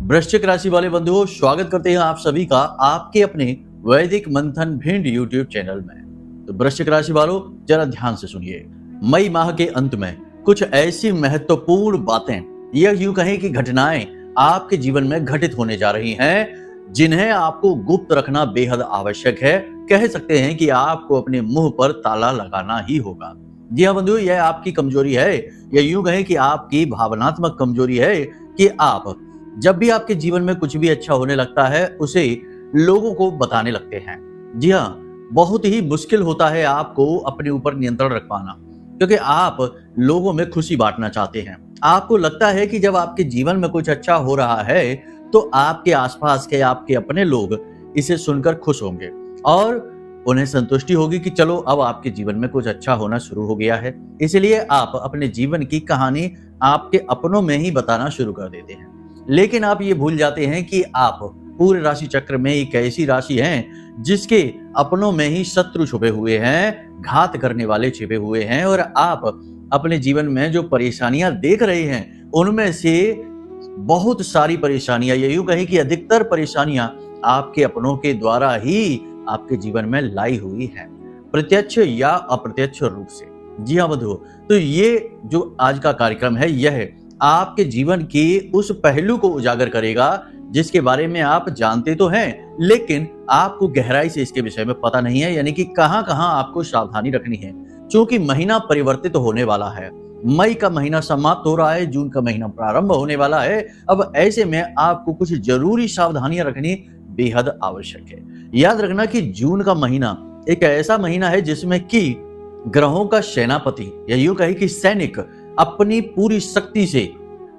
वृश्चिक राशि वाले बंधुओं, स्वागत करते हैं आप सभी का आपके अपने वैदिक मंथन भिंड यूट्यूब चैनल में। तो वृश्चिक राशि वालों, जरा ध्यान से सुनिए। मई माह के अंत में कुछ ऐसी महत्वपूर्ण बातें या यूं कहें कि घटनाएं आपके जीवन में घटित होने जा रही हैं, जिन्हें आपको गुप्त रखना बेहद आवश्यक है। कह सकते हैं कि आपको अपने मुंह पर ताला लगाना ही होगा। जी हाँ बंधुओं, यह आपकी कमजोरी है या यूं कहें कि आपकी भावनात्मक कमजोरी है कि आप जब भी आपके जीवन में कुछ भी अच्छा होने लगता है उसे लोगों को बताने लगते हैं। जी हाँ, बहुत ही मुश्किल होता है आपको अपने ऊपर नियंत्रण रख पाना, क्योंकि आप लोगों में खुशी बांटना चाहते हैं। आपको लगता है कि जब आपके जीवन में कुछ अच्छा हो रहा है तो आपके आसपास के आपके अपने लोग इसे सुनकर खुश होंगे और उन्हें संतुष्टि होगी कि चलो अब आपके जीवन में कुछ अच्छा होना शुरू हो गया है। इसलिए आप अपने जीवन की कहानी आपके अपनों में ही बताना शुरू कर देते हैं। लेकिन आप ये भूल जाते हैं कि आप पूरे राशि चक्र में एक ऐसी राशि हैं जिसके अपनों में ही शत्रु छुपे हुए हैं, घात करने वाले छिपे हुए हैं, और आप अपने जीवन में जो परेशानियां देख रहे हैं उनमें से बहुत सारी परेशानियां, ये यूं कहें कि अधिकतर परेशानियां आपके अपनों के द्वारा ही आपके जीवन में लाई हुई है, प्रत्यक्ष या अप्रत्यक्ष रूप से। जी हाँ बंधुओं, तो ये जो आज का कार्यक्रम है यह आपके जीवन के उस पहलू को उजागर करेगा जिसके बारे में आप जानते तो हैं, लेकिन आपको गहराई से इसके विषय में पता नहीं है, यानी कि कहां कहां आपको सावधानी रखनी है। क्योंकि महीना परिवर्तित होने वाला है, मई का महीना समाप्त हो रहा है, जून का महीना प्रारंभ होने वाला है। अब ऐसे में आपको कुछ जरूरी सावधानियां रखनी बेहद आवश्यक है। याद रखना कि जून का महीना एक ऐसा महीना है जिसमें कि ग्रहों का सेनापति या यूं कहे कि सैनिक अपनी पूरी शक्ति से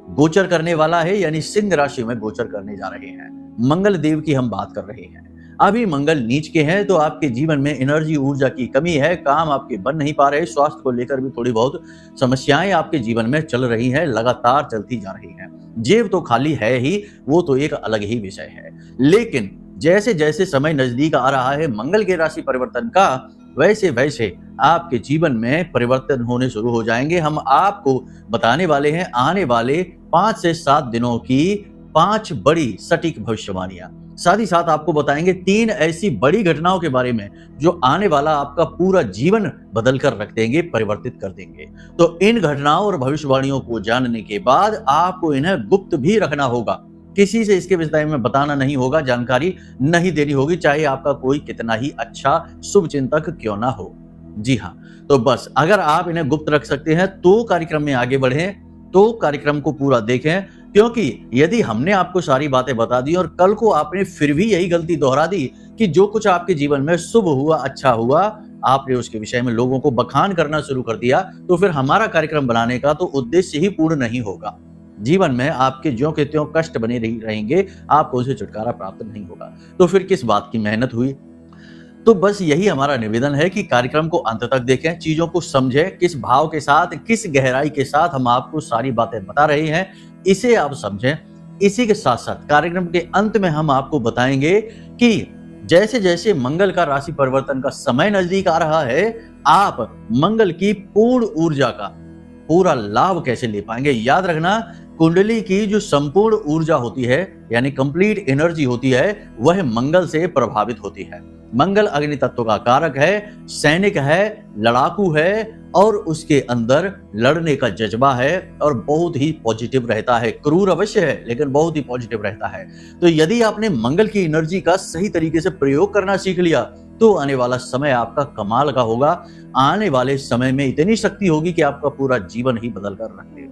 गोचर करने वाला है, यानी सिंह राशि में गोचर करने जा रहे हैं। मंगल देव की हम बात कर रहे हैं। अभी मंगल नीच के हैं तो आपके जीवन में एनर्जी ऊर्जा की कमी है, काम आपके बन नहीं पा रहे, स्वास्थ्य को लेकर भी थोड़ी बहुत समस्याएं आपके जीवन में चल रही हैं, लगातार चलती जा रही हैं। जेब तो खाली है ही, वो तो एक अलग ही विषय है। लेकिन जैसे जैसे समय नजदीक आ रहा है मंगल के राशि परिवर्तन का, वैसे वैसे आपके जीवन में परिवर्तन होने शुरू हो जाएंगे। हम आपको बताने वाले हैं आने वाले 5 से 7 दिनों की 5 बड़ी सटीक भविष्यवाणियां। साथ ही साथ आपको बताएंगे 3 ऐसी बड़ी घटनाओं के बारे में जो आने वाला आपका पूरा जीवन बदल कर रख देंगे, परिवर्तित कर देंगे। तो इन घटनाओं और भविष्यवाणियों को जानने के बाद आपको इन्हें गुप्त भी रखना होगा, किसी से इसके विषय में बताना नहीं होगा, जानकारी नहीं देनी होगी, चाहे आपका कोई कितना ही अच्छा शुभ चिंतक क्यों ना हो। जी हाँ, तो बस अगर आप इन्हें गुप्त रख सकते हैं तो कार्यक्रम में आगे बढ़ें, तो कार्यक्रम को पूरा देखें। क्योंकि यदि हमने आपको सारी बातें बता दी और कल को आपने फिर भी यही गलती दोहरा दी कि जो कुछ आपके जीवन में शुभ हुआ, अच्छा हुआ, आपने उसके विषय में लोगों को बखान करना शुरू कर दिया, तो फिर हमारा कार्यक्रम बनाने का तो उद्देश्य ही पूर्ण नहीं होगा। जीवन में आपके ज्यों के त्यों कष्ट बने रहेंगे, आपको उसे छुटकारा प्राप्त नहीं होगा, तो फिर किस बात की मेहनत हुई। तो बस यही हमारा निवेदन है कि कार्यक्रम को अंत तक देखें, चीजों को समझें, किस भाव के साथ, किस गहराई के साथ हम आपको सारी बातें बता रहे हैं, इसे आप समझें। इसी के साथ साथ कार्यक्रम के अंत में हम आपको बताएंगे कि जैसे जैसे मंगल का राशि परिवर्तन का समय नजदीक आ रहा है, आप मंगल की पूर्ण ऊर्जा का पूरा लाभ कैसे ले पाएंगे। याद रखना, कुंडली की जो संपूर्ण ऊर्जा होती है, यानी कंप्लीट एनर्जी होती है, वह मंगल से प्रभावित होती है। मंगल अग्नि तत्व का कारक है, सैनिक है, लड़ाकू है, और उसके अंदर लड़ने का जज्बा है और बहुत ही पॉजिटिव रहता है। क्रूर अवश्य है लेकिन बहुत ही पॉजिटिव रहता है। तो यदि आपने मंगल की एनर्जी का सही तरीके से प्रयोग करना सीख लिया तो आने वाला समय आपका कमाल का होगा। आने वाले समय में इतनी शक्ति होगी कि आपका पूरा जीवन ही बदल कर रख दे।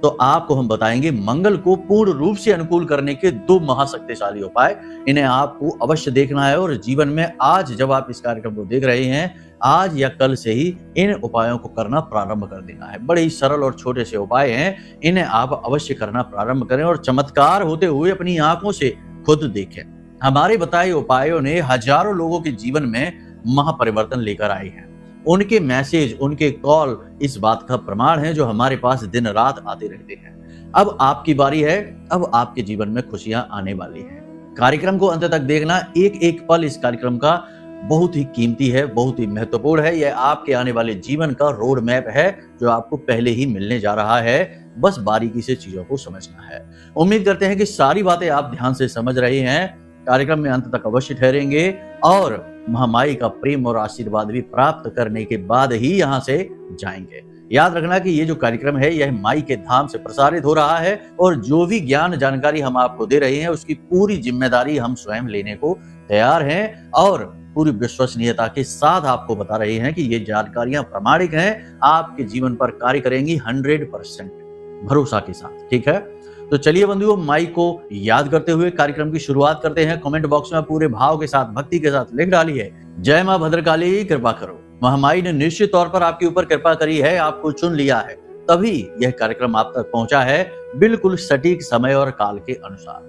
तो आपको हम बताएंगे मंगल को पूर्ण रूप से अनुकूल करने के 2 महाशक्तिशाली उपाय। इन्हें आपको अवश्य देखना है और जीवन में आज जब आप इस कार्यक्रम को देख रहे हैं, आज या कल से ही इन उपायों को करना प्रारंभ कर देना है। बड़े ही सरल और छोटे से उपाय हैं, इन्हें आप अवश्य करना प्रारंभ करें और चमत्कार होते हुए अपनी आंखों से खुद देखें। हमारे बताए उपायों ने हजारों लोगों के जीवन में महापरिवर्तन लेकर आए हैं। उनके मैसेज, उनके कॉल इस बात का प्रमाण है, जो हमारे पास दिन रात आते रहते हैं। अब आपकी बारी है, अब आपके जीवन में खुशियां आने वाली हैं। कार्यक्रम को अंत तक देखना, एक एक पल इस कार्यक्रम का बहुत ही कीमती है, बहुत ही महत्वपूर्ण है। यह आपके आने वाले जीवन का रोड मैप है जो आपको पहले ही मिलने जा रहा है, बस बारीकी से चीजों को समझना है। उम्मीद करते हैं कि सारी बातें आप ध्यान से समझ रहे हैं, कार्यक्रम में अंत तक अवश्य ठहरेंगे और महामाई का प्रेम और आशीर्वाद भी प्राप्त करने के बाद ही यहाँ से जाएंगे। याद रखना कि ये जो कार्यक्रम है यह माई के धाम से प्रसारित हो रहा है और जो भी ज्ञान जानकारी हम आपको दे रहे हैं उसकी पूरी जिम्मेदारी हम स्वयं लेने को तैयार हैं और पूरी विश्वसनीयता के साथ आपको बता रहे हैं कि ये जानकारियां प्रामाणिक हैं, आपके जीवन पर कार्य करेंगी 100% भरोसा के साथ। ठीक है, तो चलिए बंधुओं, माई को याद करते हुए कार्यक्रम की शुरुआत करते हैं। कमेंट बॉक्स में पूरे भाव के साथ, भक्ति के साथ लिख डालिए, जय मां भद्रकाली कृपा करो। महामाई ने निश्चित तौर पर आपके ऊपर कृपा करी है, आपको चुन लिया है, तभी यह कार्यक्रम आप तक पहुंचा है बिल्कुल सटीक समय और काल के अनुसार।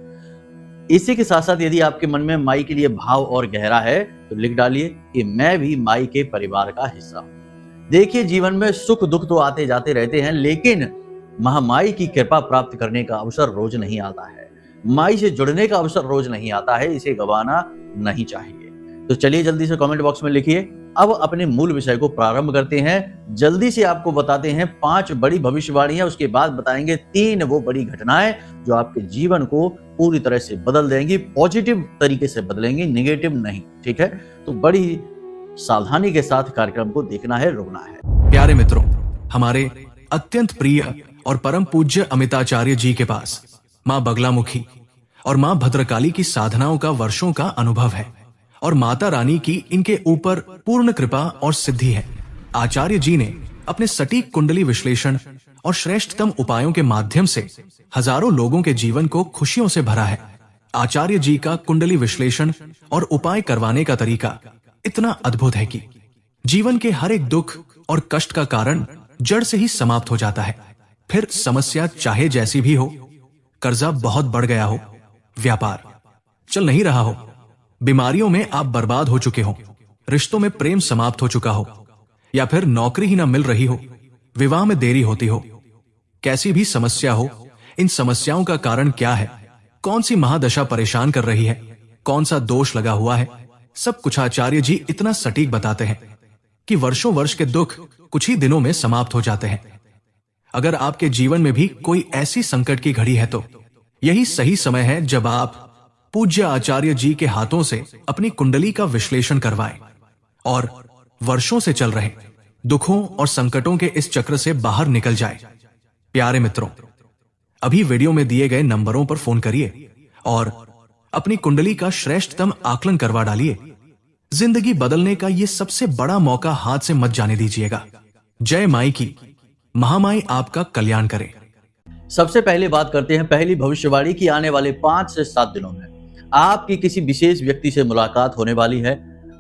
इसी के साथ साथ यदि आपके मन में माई के लिए भाव और गहरा है तो लिख डालिए कि मैं भी माई के परिवार का हिस्सा हूं। देखिए, जीवन में सुख दुख तो आते जाते रहते हैं, लेकिन महामाई की कृपा प्राप्त करने का अवसर रोज नहीं आता है, माई से जुड़ने का अवसर रोज नहीं आता है, इसे गंवाना नहीं चाहिए। तो चलिए जल्दी से कमेंट बॉक्स में लिखिए। अब अपने मूल विषय को प्रारंभ करते हैं। जल्दी से आपको बताते हैं 5 बड़ी भविष्यवाणियां, उसके बाद बताएंगे 3 वो बड़ी घटनाएं जो आपके जीवन को पूरी तरह से बदल देंगी, पॉजिटिव तरीके से बदलेंगी, नेगेटिव नहीं। ठीक है, तो बड़ी सावधानी के साथ कार्यक्रम को देखना है, रुकना है। प्यारे मित्रों, हमारे अत्यंत प्रिय और परम पूज्य अमिताचार्य जी के पास माँ बगलामुखी और माँ भद्रकाली की साधनाओं का वर्षों का अनुभव है और माता रानी की इनके ऊपर पूर्ण कृपा और सिद्धि है। आचार्य जी ने अपने सटीक कुंडली विश्लेषण और श्रेष्ठतम उपायों के माध्यम से हजारों लोगों के जीवन को खुशियों से भरा है। आचार्य जी का कुंडली विश्लेषण और उपाय करवाने का तरीका इतना अद्भुत है कि जीवन के हर एक दुख और कष्ट का कारण जड़ से ही समाप्त हो जाता है। फिर समस्या चाहे जैसी भी हो, कर्जा बहुत बढ़ गया हो, व्यापार चल नहीं रहा हो, बीमारियों में आप बर्बाद हो चुके हो, रिश्तों में प्रेम समाप्त हो चुका हो, या फिर नौकरी ही ना मिल रही हो, विवाह में देरी होती हो, कैसी भी समस्या हो, इन समस्याओं का कारण क्या है, कौन सी महादशा परेशान कर रही है, कौन सा दोष लगा हुआ है, सब कुछ आचार्य जी इतना सटीक बताते हैं कि वर्षों वर्ष के दुख कुछ ही दिनों में समाप्त हो जाते हैं। अगर आपके जीवन में भी कोई ऐसी संकट की घड़ी है तो यही सही समय है जब आप पूज्य आचार्य जी के हाथों से अपनी कुंडली का विश्लेषण करवाएं और वर्षों से चल रहे दुखों और संकटों के इस चक्र से बाहर निकल जाए। प्यारे मित्रों, अभी वीडियो में दिए गए नंबरों पर फोन करिए और अपनी कुंडली का श्रेष्ठतम आकलन करवा डालिए। जिंदगी बदलने का ये सबसे बड़ा मौका हाथ से मत जाने दीजिएगा। जय माई की, महामाई आपका कल्याण करे। सबसे पहले बात करते हैं पहली भविष्यवाणी की। आने वाले 5 से 7 दिनों में आपकी किसी विशेष व्यक्ति से मुलाकात होने वाली है।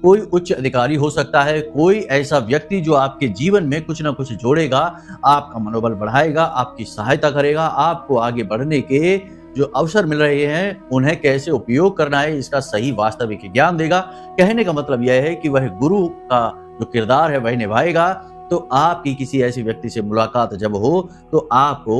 कोई उच्च अधिकारी हो सकता है, कोई ऐसा व्यक्ति जो आपके जीवन में कुछ ना कुछ जोड़ेगा, आपका मनोबल बढ़ाएगा, आपकी सहायता करेगा, आपको आगे बढ़ने के जो अवसर मिल रहे हैं उन्हें कैसे उपयोग करना है इसका सही वास्तविक ज्ञान देगा। कहने का मतलब यह है कि वह गुरु का जो किरदार है वह निभाएगा। तो आपकी किसी ऐसे व्यक्ति से मुलाकात जब हो तो आपको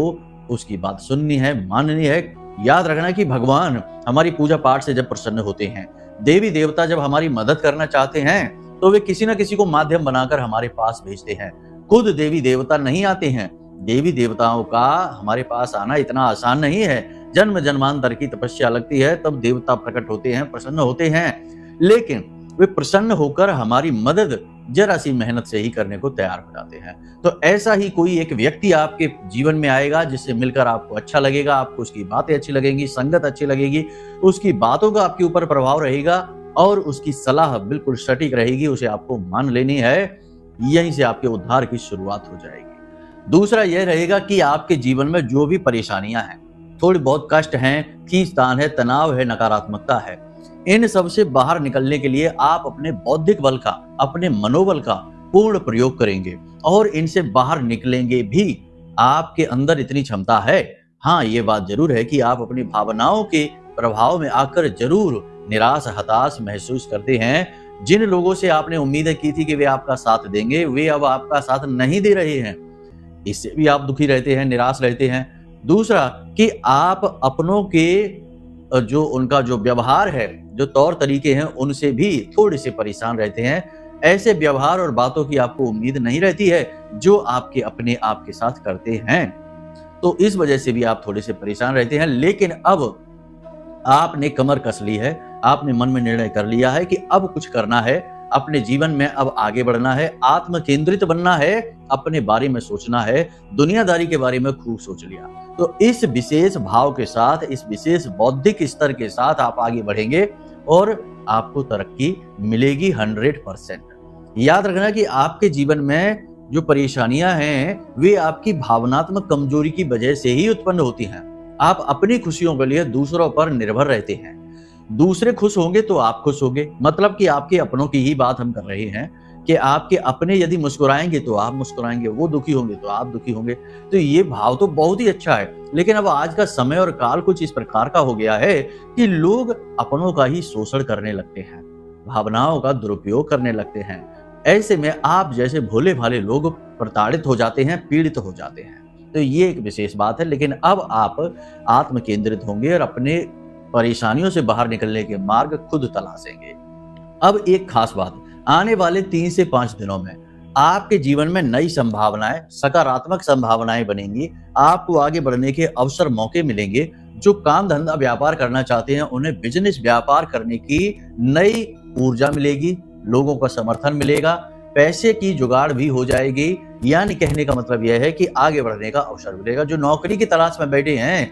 उसकी बात सुननी है, माननी है। याद रखना कि भगवान हमारी पूजा पाठ से जब प्रसन्न होते हैं, देवी देवता जब हमारी मदद करना चाहते हैं तो वे किसी न किसी को माध्यम बनाकर हमारे पास भेजते हैं। खुद देवी देवता नहीं आते हैं। देवी देवताओं का हमारे पास आना इतना आसान नहीं है। जन्म जन्मांतर की तपस्या लगती है, तब देवता प्रकट होते हैं, प्रसन्न होते हैं, लेकिन वे प्रसन्न होकर हमारी मदद जरा सी मेहनत से ही करने को तैयार हो जाते हैं। तो ऐसा ही कोई एक व्यक्ति आपके जीवन में आएगा जिससे मिलकर आपको अच्छा लगेगा, आपको उसकी बातें अच्छी लगेंगी, संगत अच्छी लगेगी, उसकी बातों का आपके ऊपर प्रभाव रहेगा और उसकी सलाह बिल्कुल सटीक रहेगी, उसे आपको मान लेनी है। यहीं से आपके उद्धार की शुरुआत हो जाएगी। दूसरा यह रहेगा कि आपके जीवन में जो भी परेशानियां हैं, थोड़ी बहुत कष्ट हैं, खींचतान है, तनाव है, नकारात्मकता है, इन सब से बाहर निकलने के लिए आप अपने बौद्धिक बल का, अपने मनोबल का पूर्ण प्रयोग करेंगे और इनसे बाहर निकलेंगे भी। आपके अंदर इतनी क्षमता है। हाँ, ये बात जरूर है कि आप अपनी भावनाओं के प्रभाव में आकर जरूर निराश, हताश महसूस करते हैं। जिन लोगों से आपने उम्मीदें की थी कि वे आपका साथ देंगे, वे अब आपका साथ नहीं दे रहे हैं। इससे भी आप दुखी रहते हैं, निराश रहते हैं। दूसरा कि आप अपनों के जो उनका जो व्यवहार है, जो तौर तरीके हैं, उनसे भी थोड़े से परेशान रहते हैं। ऐसे व्यवहार और बातों की आपको उम्मीद नहीं रहती है जो आपके अपने आप के साथ करते हैं। तो इस वजह से भी आप थोड़े से परेशान रहते हैं। लेकिन अब आपने कमर कस ली है, आपने मन में निर्णय कर लिया है कि अब कुछ करना है, अपने जीवन में अब आगे बढ़ना है, आत्म केंद्रित बनना है, अपने बारे में सोचना है, दुनियादारी के बारे में खूब सोच लिया। तो इस विशेष भाव के साथ, इस विशेष बौद्धिक स्तर के साथ आप आगे बढ़ेंगे और आपको तरक्की मिलेगी 100%। याद रखना कि आपके जीवन में जो परेशानियां हैं, वे आपकी भावनात्मक कमजोरी की वजह से ही उत्पन्न होती हैं। आप अपनी खुशियों के लिए दूसरों पर निर्भर रहते हैं। दूसरे खुश होंगे तो आप खुश होंगे, मतलब कि आपके अपनों की ही बात हम कर रहे हैं कि आपके अपने यदि मुस्कुराएंगे तो आप मुस्कुराएंगे, वो दुखी होंगे तो आप दुखी होंगे। तो ये भाव तो बहुत ही अच्छा है, लेकिन अब आज का समय और काल कुछ इस प्रकार का हो गया है कि लोग अपनों का ही शोषण करने लगते हैं, भावनाओं का दुरुपयोग करने लगते हैं। ऐसे में आप जैसे भोले भाले लोग प्रताड़ित हो जाते हैं, पीड़ित हो जाते हैं। तो ये एक विशेष बात है। लेकिन अब आप आत्म केंद्रित होंगे और अपने परेशानियों से बाहर निकलने के मार्ग खुद तलाशेंगे। अब एक खास बात, आने वाले 3 से 5 दिनों में आपके जीवन में नई संभावनाएं, सकारात्मक संभावनाएं बनेंगी। आपको आगे बढ़ने के अवसर, मौके मिलेंगे। जो काम धंधा व्यापार करना चाहते हैं, उन्हें बिजनेस व्यापार करने की नई ऊर्जा मिलेगी, लोगों का समर्थन मिलेगा, पैसे की जुगाड़ भी हो जाएगी। यानी कहने का मतलब यह है कि आगे बढ़ने का अवसर मिलेगा। जो नौकरी की तलाश में बैठे हैं,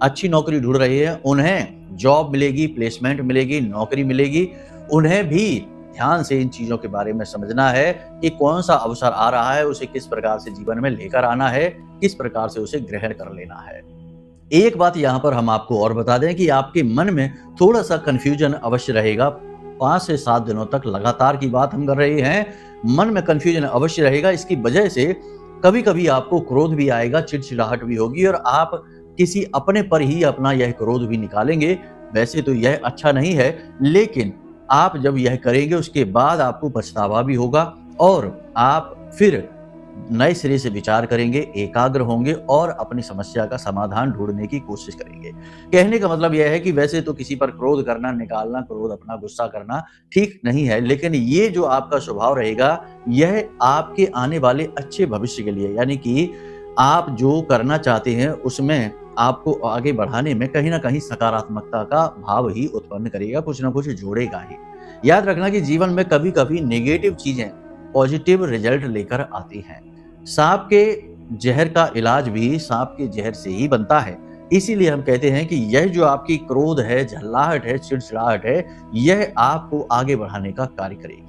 अच्छी नौकरी ढूंढ रहे हैं, उन्हें जॉब मिलेगी, प्लेसमेंट मिलेगी, नौकरी मिलेगी। उन्हें भी ध्यान से इन चीजों के बारे में समझना है कि कौन सा अवसर आ रहा है, उसे किस प्रकार से जीवन में लेकर आना है, किस प्रकार से उसे ग्रहण कर लेना है। एक बात यहाँ पर हम आपको और बता दें कि आपके मन में थोड़ा सा कंफ्यूजन अवश्य रहेगा। 5 से 7 दिनों तक लगातार की बात हम कर रहे हैं, मन में कंफ्यूजन अवश्य रहेगा। इसकी वजह से कभी कभी आपको क्रोध भी आएगा, चिड़चिड़ाहट भी होगी और आप किसी अपने पर ही अपना यह क्रोध भी निकालेंगे। वैसे तो यह अच्छा नहीं है, लेकिन आप जब यह करेंगे उसके बाद आपको पछतावा भी होगा और आप फिर नए सिरे से विचार करेंगे, एकाग्र होंगे और अपनी समस्या का समाधान ढूंढने की कोशिश करेंगे। कहने का मतलब यह है कि वैसे तो किसी पर क्रोध करना, निकालना, क्रोध अपना गुस्सा करना ठीक नहीं है, लेकिन ये जो आपका स्वभाव रहेगा, यह आपके आने वाले अच्छे भविष्य के लिए, यानी कि आप जो करना चाहते हैं उसमें आपको आगे बढ़ाने में कहीं ना कहीं सकारात्मकता का भाव ही उत्पन्न करेगा, कुछ ना कुछ जोड़ेगा ही। याद रखना कि जीवन में कभी कभी नेगेटिव चीजें पॉजिटिव रिजल्ट लेकर आती हैं। सांप के जहर का इलाज भी सांप के जहर से ही बनता है। इसीलिए हम कहते हैं कि यह जो आपकी क्रोध है, झल्लाहट है, चिड़चिड़ाहट है, यह आपको आगे बढ़ाने का कार्य करेगी।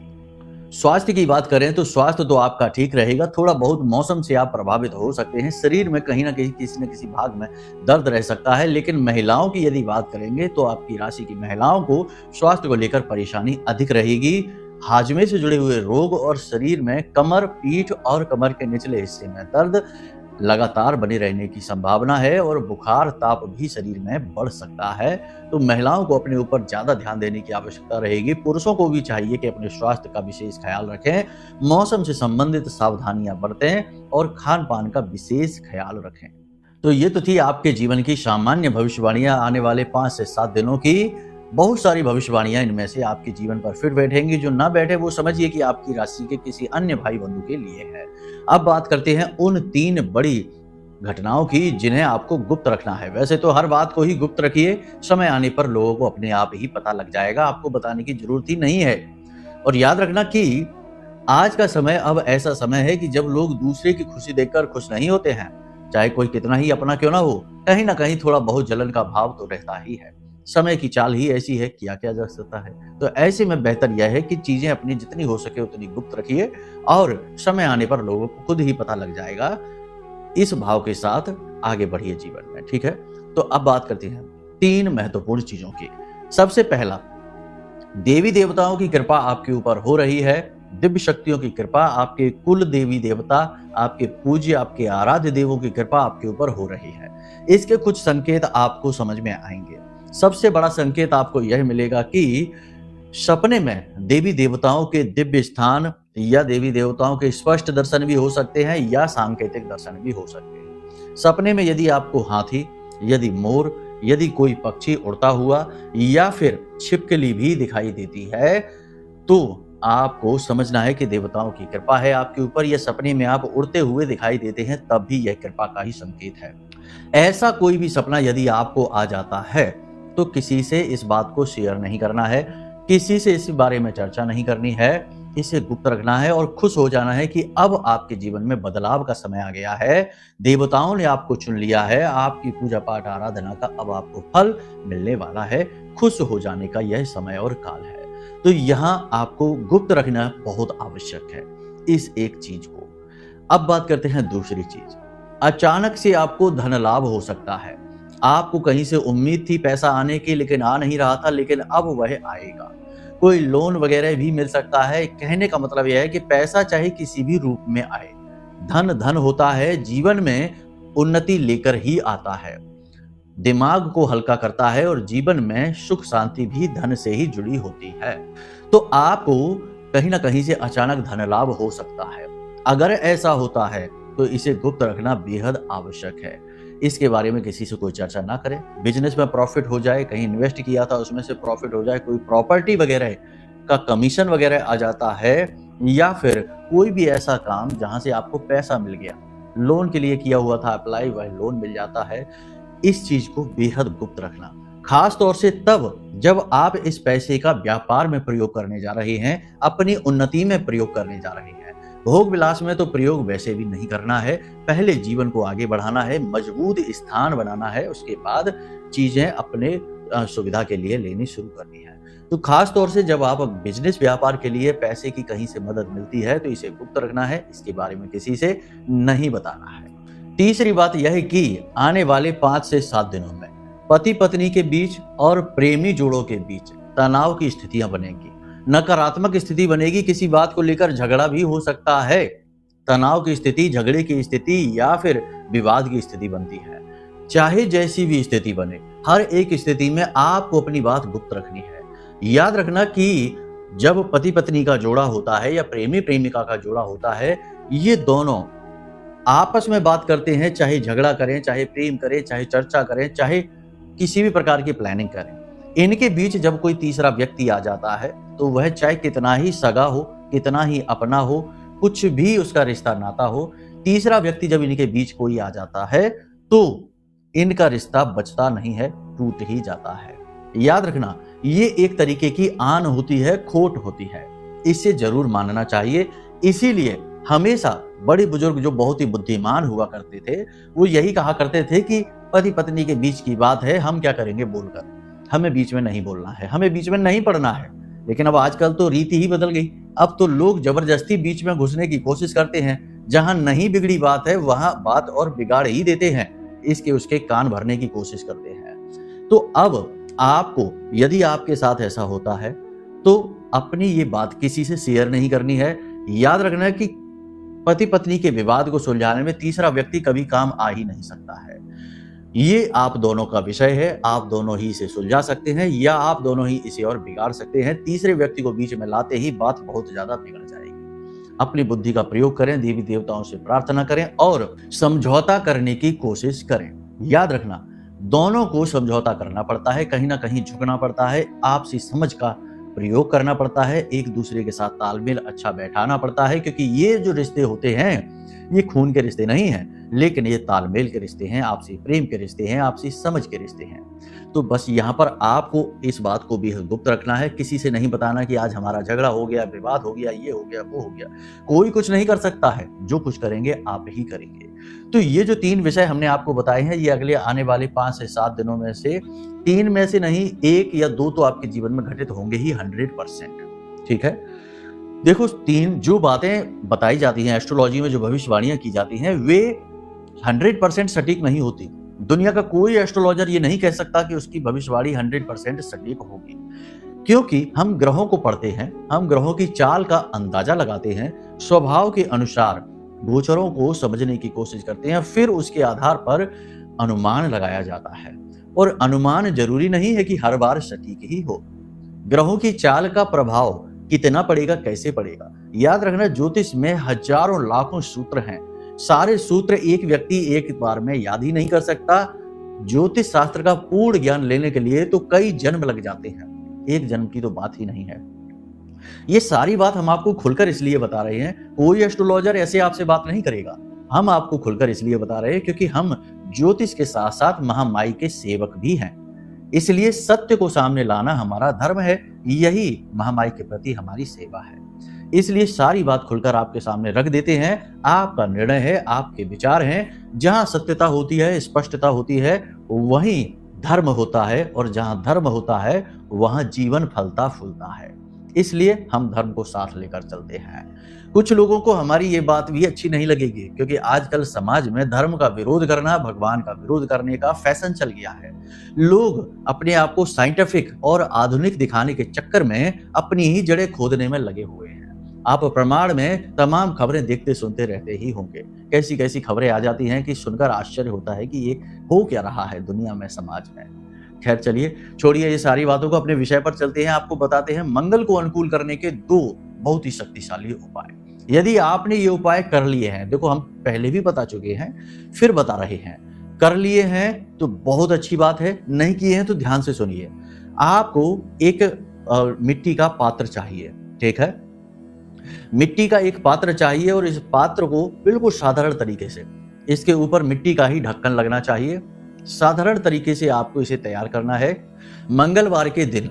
स्वास्थ्य की बात करें तो स्वास्थ्य तो आपका ठीक रहेगा। थोड़ा बहुत मौसम से आप प्रभावित हो सकते हैं, शरीर में कहीं ना कहीं किसी न किसी भाग में दर्द रह सकता है। लेकिन महिलाओं की यदि बात करेंगे तो आपकी राशि की महिलाओं को स्वास्थ्य को लेकर परेशानी अधिक रहेगी। हाजमे से जुड़े हुए रोग और शरीर में कमर, पीठ और कमर के निचले हिस्से में दर्द लगातार बने रहने की संभावना है और बुखार, ताप भी शरीर में बढ़ सकता है। तो महिलाओं को अपने ऊपर ज्यादा ध्यान देने की आवश्यकता रहेगी। पुरुषों को भी चाहिए कि अपने स्वास्थ्य का विशेष ख्याल रखें, मौसम से संबंधित सावधानियां बरतें और खान पान का विशेष ख्याल रखें। तो ये तो थी आपके जीवन की सामान्य भविष्यवाणियां आने वाले 5 से 7 दिनों की। बहुत सारी भविष्यवाणियां इनमें से आपके जीवन पर फिट बैठेंगी। जो ना बैठे वो समझिए कि आपकी राशि के किसी अन्य भाई बंधु के लिए है। अब बात करते हैं उन 3 बड़ी घटनाओं की जिन्हें आपको गुप्त रखना है। वैसे तो हर बात को ही गुप्त रखिए, समय आने पर लोगों को अपने आप ही पता लग जाएगा, आपको बताने की जरूरत ही नहीं है। और याद रखना कि आज का समय अब ऐसा समय है कि जब लोग दूसरे की खुशी देखकर खुश नहीं होते हैं, चाहे कोई कितना ही अपना क्यों ना हो, कहीं ना कहीं थोड़ा बहुत जलन का भाव तो रहता ही है। समय की चाल ही ऐसी है, किया क्या जा सकता है। तो ऐसे में बेहतर यह है कि चीजें अपनी जितनी हो सके उतनी गुप्त रखिए और समय आने पर लोगों को खुद ही पता लग जाएगा। इस भाव के साथ आगे बढ़िए जीवन में, ठीक है। तो अब बात करते हैं 3 महत्वपूर्ण चीजों की। सबसे पहला, देवी देवताओं की कृपा आपके ऊपर हो रही है। दिव्य शक्तियों की कृपा, आपके कुल देवी देवता, आपके पूज्य, आपके आराध्य देवों की कृपा आपके ऊपर हो रही है। इसके कुछ संकेत आपको समझ में आएंगे। सबसे बड़ा संकेत आपको यह मिलेगा कि सपने में देवी देवताओं के दिव्य स्थान या देवी देवताओं के स्पष्ट दर्शन भी हो सकते हैं या सांकेतिक दर्शन भी हो सकते हैं। सपने में यदि आपको हाथी, यदि मोर, यदि कोई पक्षी उड़ता हुआ या फिर छिपकली भी दिखाई देती है तो आपको समझना है कि देवताओं की कृपा है आपके ऊपर, या सपने में आप उड़ते हुए दिखाई देते हैं तब भी यह कृपा का ही संकेत है। ऐसा कोई भी सपना यदि आपको आ जाता है तो किसी से इस बात को शेयर नहीं करना है, किसी से इस बारे में चर्चा नहीं करनी है, इसे गुप्त रखना है और खुश हो जाना है कि अब आपके जीवन में बदलाव का समय आ गया है। देवताओं ने आपको चुन लिया है, आपकी पूजा पाठ आराधना का अब आपको फल मिलने वाला है। खुश हो जाने का यह समय और काल है। तो यहाँ आपको गुप्त रखना बहुत आवश्यक है इस एक चीज को। अब बात करते हैं दूसरी चीज। अचानक से आपको धन लाभ हो सकता है। आपको कहीं से उम्मीद थी पैसा आने की, लेकिन आ नहीं रहा था, लेकिन अब वह आएगा। कोई लोन वगैरह भी मिल सकता है। कहने का मतलब यह है कि पैसा चाहे किसी भी रूप में आए, धन धन होता है, जीवन में उन्नति लेकर ही आता है, दिमाग को हल्का करता है और जीवन में सुख शांति भी धन से ही जुड़ी होती है। तो आपको कहीं ना कहीं से अचानक धन लाभ हो सकता है। अगर ऐसा होता है तो इसे गुप्त रखना बेहद आवश्यक है। इसके बारे में किसी से कोई चर्चा ना करें। बिजनेस में प्रॉफिट हो जाए, कहीं इन्वेस्ट किया था उसमें से प्रॉफिट हो जाए, कोई प्रॉपर्टी वगैरह का कमीशन वगैरह आ जाता है, या फिर कोई भी ऐसा काम जहां से आपको पैसा मिल गया, लोन के लिए किया हुआ था अप्लाई, वह लोन मिल जाता है। इस चीज को बेहद गुप्त रखना, खास तौर से तब जब आप इस पैसे का व्यापार में प्रयोग करने जा रहे हैं, अपनी उन्नति में प्रयोग करने जा रहे हैं। भोग विलास में तो प्रयोग वैसे भी नहीं करना है। पहले जीवन को आगे बढ़ाना है, मजबूत स्थान बनाना है, उसके बाद चीजें अपने सुविधा के लिए लेनी शुरू करनी है। तो खास तौर से जब आप बिजनेस व्यापार के लिए पैसे की कहीं से मदद मिलती है तो इसे गुप्त रखना है, इसके बारे में किसी से नहीं बताना है। तीसरी बात यह है कि आने वाले 5 से 7 दिनों में पति पत्नी के बीच और प्रेमी जोड़ों के बीच तनाव की स्थितियां बनेगी, नकारात्मक स्थिति बनेगी। किसी बात को लेकर झगड़ा भी हो सकता है। तनाव की स्थिति, झगड़े की स्थिति या फिर विवाद की स्थिति बनती है। चाहे जैसी भी स्थिति बने, हर एक स्थिति में आपको अपनी बात गुप्त रखनी है। याद रखना कि जब पति पत्नी का जोड़ा होता है या प्रेमी प्रेमिका का जोड़ा होता है, ये दोनों आपस में बात करते हैं, चाहे झगड़ा करें, चाहे प्रेम करें, चाहे चर्चा करें, चाहे किसी भी प्रकार की प्लानिंग करें, इनके बीच जब कोई तीसरा व्यक्ति आ जाता है तो वह चाहे कितना ही सगा हो, कितना ही अपना हो, कुछ भी उसका रिश्ता नाता हो, तीसरा व्यक्ति जब इनके बीच कोई आ जाता है तो इनका रिश्ता बचता नहीं है, टूट ही जाता है। याद रखना, ये एक तरीके की आन होती है, खोट होती है, इसे जरूर मानना चाहिए। इसीलिए हमेशा बड़े बुजुर्ग जो बहुत ही बुद्धिमान हुआ करते थे, वो यही कहा करते थे कि पति पत्नी के बीच की बात है, हम क्या करेंगे बोलकर, हमें बीच में नहीं बोलना है, हमें बीच में नहीं पड़ना है। लेकिन अब आजकल तो रीति ही बदल गई। अब तो लोग जबरदस्ती बीच में घुसने की कोशिश करते हैं। जहां नहीं बिगड़ी बात है वहां बात और बिगाड़ ही देते हैं, इसके उसके कान भरने की कोशिश करते हैं। तो अब आपको यदि आपके साथ ऐसा होता है तो अपनी ये बात किसी से शेयर नहीं करनी है। याद रखना कि पति पत्नी के विवाद को सुलझाने में तीसरा व्यक्ति कभी काम आ ही नहीं सकता है। ये आप दोनों का विषय है, आप दोनों ही इसे सुलझा सकते हैं या आप दोनों ही इसे और बिगाड़ सकते हैं। तीसरे व्यक्ति को बीच में लाते ही बात बहुत ज्यादा बिगड़ जाएगी। अपनी बुद्धि का प्रयोग करें, देवी देवताओं से प्रार्थना करें और समझौता करने की कोशिश करें। याद रखना, दोनों को समझौता करना पड़ता है, कहीं ना कहीं झुकना पड़ता है, आपसी समझ का प्रयोग करना पड़ता है, एक दूसरे के साथ तालमेल अच्छा बैठाना पड़ता है, क्योंकि ये जो रिश्ते होते हैं ये खून के रिश्ते नहीं हैं, लेकिन ये तालमेल के रिश्ते हैं, आपसी प्रेम के रिश्ते हैं, आपसी समझ के रिश्ते हैं। तो बस यहाँ पर आपको इस बात को भी गुप्त रखना है, किसी से नहीं बताना कि आज हमारा झगड़ा हो गया, विवाद हो गया, ये हो गया, वो हो गया। कोई कुछ नहीं कर सकता है, जो कुछ करेंगे आप ही करेंगे। तो ये जो 3 विषय हमने आपको बताए हैं, ये अगले आने वाले 5 से 7 दिनों में से 3 में से नहीं 1 या 2 तो आपके जीवन में घटित होंगे ही 100%। ठीक है, देखो 3 जो बातें बताई जाती हैं एस्ट्रोलॉजी में, जो भविष्यवाणियां की जाती हैं, वे 100% सटीक नहीं होती। दुनिया का कोई एस्ट्रोलॉजर ये नहीं कह सकता कि उसकी भविष्यवाणी 100% सटीक होगी, क्योंकि हम ग्रहों को पढ़ते हैं, हम ग्रहों की चाल का अंदाजा लगाते हैं, स्वभाव के अनुसार गोचरों को समझने की कोशिश करते हैं, फिर उसके आधार पर अनुमान लगाया जाता है। और अनुमान जरूरी नहीं है कि हर बार सटीक ही हो। ग्रहों की चाल का प्रभाव कितना पड़ेगा, कैसे पड़ेगा, याद रखना ज्योतिष में हजारों लाखों सूत्र हैं। सारे सूत्र एक व्यक्ति एक बार में याद ही नहीं कर सकता। ज्योतिष शास्त्र का पूर्ण ज्ञान लेने के लिए तो कई जन्म लग जाते हैं, एक जन्म की तो बात ही नहीं है। ये सारी बात हम आपको खुलकर इसलिए बता रहे हैं, कोई एस्ट्रोलॉजर ऐसे आपसे बात नहीं करेगा। हम आपको खुलकर इसलिए बता रहे हैं क्योंकि हम ज्योतिष के साथ साथ महामाई के सेवक भी हैं। इसलिए सत्य को सामने लाना हमारा धर्म है, यही महामाई के प्रति हमारी सेवा है। इसलिए सारी बात खुलकर आपके सामने रख देते हैं। आपका निर्णय है, आपके विचार हैं। जहां सत्यता होती है, स्पष्टता होती है, वहीं धर्म होता है, और जहां धर्म होता है वहां जीवन फलता फूलता है। इसलिए हम धर्म को साथ लेकर चलते हैं। कुछ लोगों को हमारी ये बात भी अच्छी नहीं लगेगी, क्योंकि आजकल समाज में धर्म का विरोध करना, भगवान का विरोध करने का फैशन चल गया है। लोग अपने आप को साइंटिफिक और आधुनिक दिखाने के चक्कर में अपनी ही जड़ें खोदने में लगे हुए हैं। आप प्रमाण में तमाम खबरें देखते सुनते रहते ही होंगे। कैसी कैसी खबरें आ जाती हैं कि सुनकर आश्चर्य होता है कि ये हो क्या रहा है दुनिया में, समाज में। खैर चलिए, छोड़िए ये सारी बातों को, अपने विषय पर चलते हैं। आपको बताते हैं मंगल को अनुकूल करने के 2 बहुत ही शक्तिशाली उपाय। यदि आपने ये उपाय कर लिए हैं, देखो हम पहले भी बता चुके हैं, फिर बता रहे हैं, कर लिए हैं तो बहुत अच्छी बात है, नहीं किए हैं तो ध्यान से सुनिए। आपको एक मिट्टी का पात्र चाहिए, ठीक है। मिट्टी का एक पात्र चाहिए, और इस पात्र को बिल्कुल साधारण तरीके से, इसके ऊपर मिट्टी का ही ढक्कन लगना चाहिए। साधारण तरीके से आपको इसे तैयार करना है। मंगलवार के दिन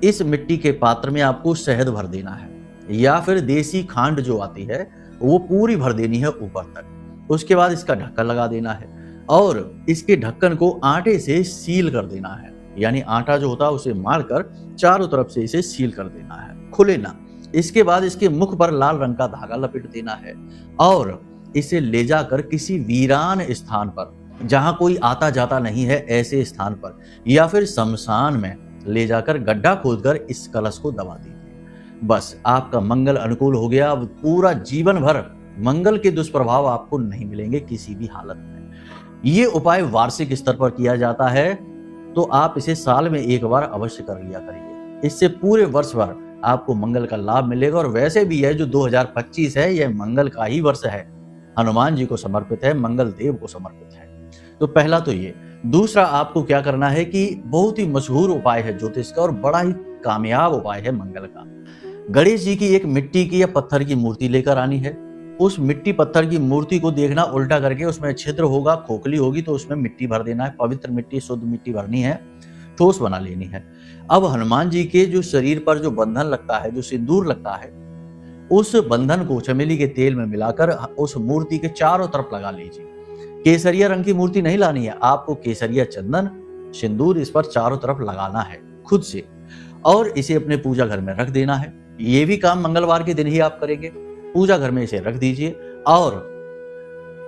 इस मिट्टी के पात्र में आपको शहद भर देना है, या फिर देसी खांड जो आती है वो पूरी भर देनी है ऊपर तक। उसके बाद इसका ढक्कन लगा देना है, और इसके ढक्कन को आटे से सील कर देना है। यानी आटा जो होता है उसे मारकर चारों तरफ से इसे सील कर देना है, खुले ना। इसके बाद इसके मुख पर लाल रंग का धागा लपेट देना है, और इसे ले जाकर किसी वीरान स्थान पर, जहां कोई आता जाता नहीं है, ऐसे स्थान पर, या फिर शमशान में ले जाकर गड्ढा खोदकर इस कलश को दबा दीजिए। बस आपका मंगल अनुकूल हो गया। अब पूरा जीवन भर मंगल के दुष्प्रभाव आपको नहीं मिलेंगे किसी भी हालत में। ये उपाय वार्षिक स्तर पर किया जाता है, तो आप इसे साल में एक बार अवश्य कर लिया करिए। इससे पूरे वर्ष भर आपको मंगल का लाभ मिलेगा। और वैसे भी है जो 2025 है, यह मंगल का ही वर्ष है, हनुमान जी को समर्पित है, मंगल देव को समर्पित है। तो पहला तो ये। दूसरा, आपको क्या करना है कि बहुत ही मशहूर उपाय है ज्योतिष का, और बड़ा ही कामयाब उपाय है मंगल का। गणेश जी की एक मिट्टी की या पत्थर की मूर्ति लेकर आनी है। उस मिट्टी पत्थर की मूर्ति को देखना उल्टा करके, उसमें छिद्र होगा, खोखली होगी, तो उसमें मिट्टी भर देना है। पवित्र मिट्टी, शुद्ध मिट्टी भरनी है, ठोस बना लेनी है। अब हनुमान जी के जो शरीर पर जो बंधन लगता है, जो सिंदूर लगता है, उस बंधन को चमेली के तेल में मिलाकर उस मूर्ति के चारों तरफ लगा लीजिए। केसरिया रंग की मूर्ति नहीं लानी है, आपको केसरिया चंदन सिंदूर इस पर चारों तरफ लगाना है खुद से, और इसे अपने पूजा घर में रख देना है। ये भी काम मंगलवार के दिन ही आप करेंगे। पूजा घर में इसे रख दीजिए, और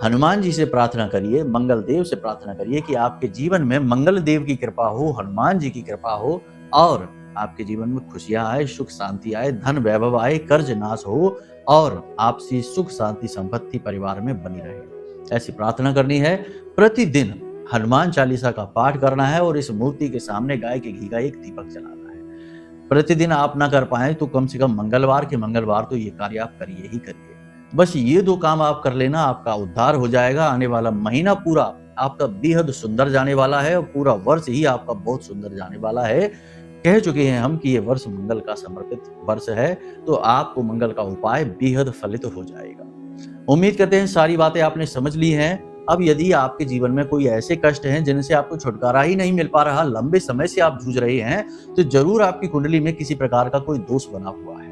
हनुमान जी से प्रार्थना करिए, मंगल देव से प्रार्थना करिए कि आपके जीवन में मंगल देव की कृपा हो, हनुमान जी की कृपा हो, और आपके जीवन में खुशियां आए, सुख शांति आए, धन वैभव आए, कर्ज नाश हो, और आपसी सुख शांति संपत्ति परिवार में बनी रहे। ऐसी प्रार्थना करनी है। प्रतिदिन हनुमान चालीसा का पाठ करना है, और इस मूर्ति के सामने गाय के घी का एक दीपक जलाना है। प्रतिदिन आप ना कर पाए तो कम से कम मंगलवार के मंगलवार तो ये कार्य आप करिए ही करिए। बस ये 2 काम आप कर लेना, आपका उद्धार हो जाएगा। आने वाला महीना पूरा आपका बेहद सुंदर जाने वाला है, और पूरा वर्ष ही आपका बहुत सुंदर जाने वाला है। कह चुके हैं हम कि ये वर्ष मंगल का समर्पित वर्ष है, तो आपको मंगल का उपाय बेहद फलित हो जाएगा। उम्मीद करते हैं सारी बातें आपने समझ ली हैं। अब यदि आपके जीवन में कोई ऐसे कष्ट हैं जिनसे आपको छुटकारा ही नहीं मिल पा रहा, लंबे समय से आप जूझ रहे हैं, तो जरूर आपकी कुंडली में किसी प्रकार का कोई दोष बना हुआ है।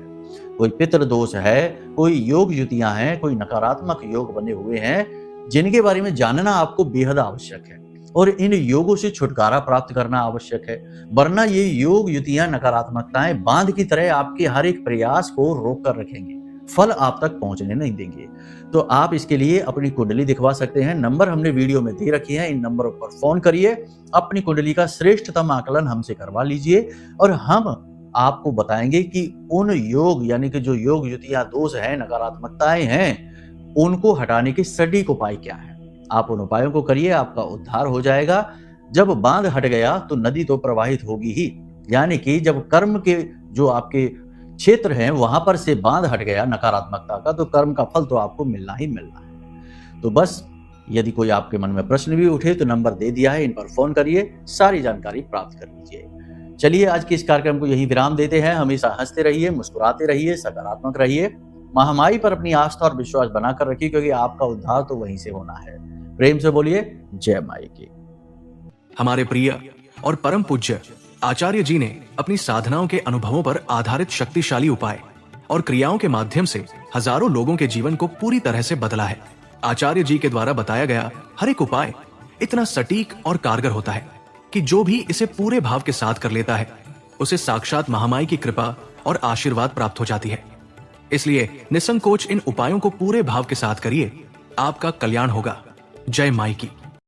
कोई पितृ दोष है, कोई योग युतियां हैं, कोई नकारात्मक योग बने हुए हैं, जिनके बारे में जानना आपको बेहद आवश्यक है, और इन योगों से छुटकारा प्राप्त करना आवश्यक है। वरना ये योग युतियां, नकारात्मकताएं बांध की तरह आपके हर एक प्रयास को रोक कर रखेंगे, फल आप तक पहुंचने नहीं देंगे। तो आप इसके लिए अपनी कुंडली दिखवा सकते हैं। नंबर हमने वीडियो में दे रखे हैं, इन नंबरों पर फोन करिए, अपनी कुंडली का श्रेष्ठतम आकलन हमसे करवा लीजिए, और हम आपको बताएंगे कि उन योग, यानी कि जो योग युतियां, दोष है, नकारात्मकताएं हैं, उनको हटाने के सटीक उपाय क्या है। आप उन उपायों को करिए, आपका उद्धार हो जाएगा। जब बांध हट गया तो नदी तो प्रवाहित होगी ही, यानी कि जब कर्म के जो आपके क्षेत्र हैं वहां पर से बांध हट गया नकारात्मकता का, तो कर्म का फल तो आपको मिलना ही मिलना है। तो बस यदि कोई आपके मन में प्रश्न भी उठे तो नंबर दे दिया है, इन पर फोन करिए, सारी जानकारी प्राप्त कर लीजिए। चलिए आज के इस कार्यक्रम को यही विराम देते हैं। हमेशा हंसते रहिए, मुस्कुराते रहिए, सकारात्मक रहिए। महामाई पर अपनी आस्था और विश्वास बनाकर रखिए, क्योंकि आपका उद्धार तो वहीं से होना है। प्रेम से बोलिए जय माई की। हमारे प्रिय और परम पूज्य आचार्य जी ने अपनी साधनाओं के अनुभवों पर आधारित शक्तिशाली उपाय और क्रियाओं के माध्यम से हजारों लोगों के जीवन को पूरी तरह से बदला है। आचार्य जी के द्वारा बताया गया हर एक उपाय इतना सटीक और कारगर होता है कि जो भी इसे पूरे भाव के साथ कर लेता है उसे साक्षात महामाई की कृपा और आशीर्वाद प्राप्त हो जाती है। इसलिए निसंकोच इन उपायों को पूरे भाव के साथ करिए, आपका कल्याण होगा। जय माई की।